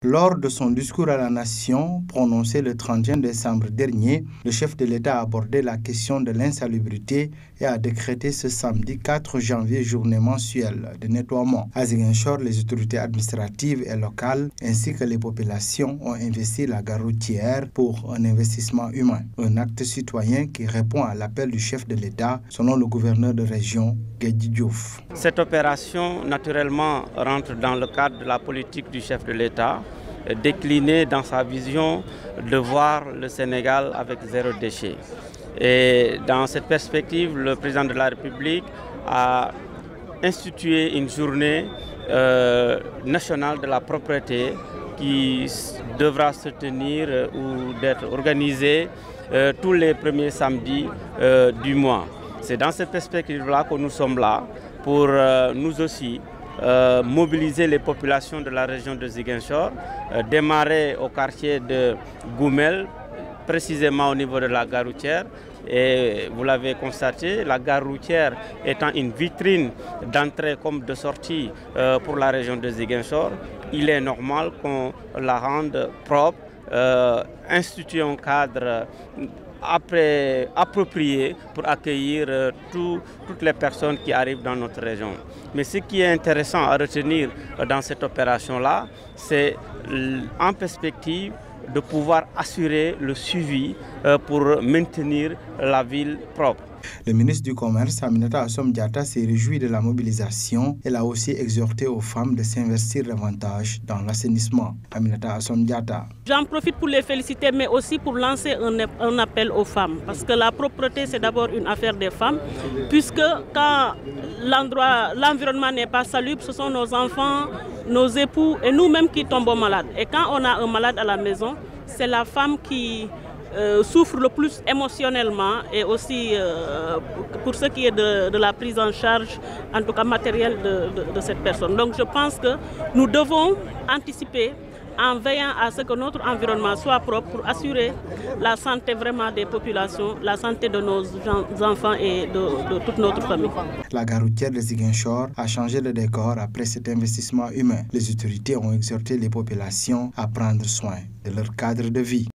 Lors de son discours à la nation, prononcé le 31 décembre dernier, le chef de l'État a abordé la question de l'insalubrité et a décrété ce samedi 4 janvier journée mensuelle de nettoiement. À Ziguinchor, les autorités administratives et locales ainsi que les populations ont investi la gare routière pour un investissement humain. Un acte citoyen qui répond à l'appel du chef de l'État, selon le gouverneur de région, Guédi Diouf. Cette opération, naturellement, rentre dans le cadre de la politique du chef de l'État, déclinée dans sa vision de voir le Sénégal avec zéro déchet. Et dans cette perspective, le président de la République a institué une journée nationale de la propreté qui devra se tenir ou d'être organisée tous les premiers samedis du mois. C'est dans cette perspective-là que nous sommes là pour nous aussi mobiliser les populations de la région de Ziguinchor, démarrer au quartier de Goumel, précisément au niveau de la gare routière. Et vous l'avez constaté, la gare routière étant une vitrine d'entrée comme de sortie pour la région de Ziguinchor, il est normal qu'on la rende propre, instituer un cadre approprié pour accueillir toutes les personnes qui arrivent dans notre région. Mais ce qui est intéressant à retenir dans cette opération-là, c'est en perspective de pouvoir assurer le suivi pour maintenir la ville propre. Le ministre du Commerce, Aminata Assome Diatta, s'est réjoui de la mobilisation. Elle a aussi exhorté aux femmes de s'investir davantage dans l'assainissement. Aminata Assome Diatta. J'en profite pour les féliciter, mais aussi pour lancer un appel aux femmes. Parce que la propreté, c'est d'abord une affaire des femmes. Puisque quand l'environnement n'est pas salubre, ce sont nos enfants, nos époux et nous-mêmes qui tombons malades. Et quand on a un malade à la maison, c'est la femme qui souffre le plus émotionnellement et aussi pour ce qui est de la prise en charge, en tout cas matérielle de cette personne. Donc je pense que nous devons anticiper en veillant à ce que notre environnement soit propre pour assurer la santé vraiment des populations, la santé de nos enfants et de toute notre famille. La gare routière de Ziguinchor a changé de décor après cet investissement humain. Les autorités ont exhorté les populations à prendre soin de leur cadre de vie.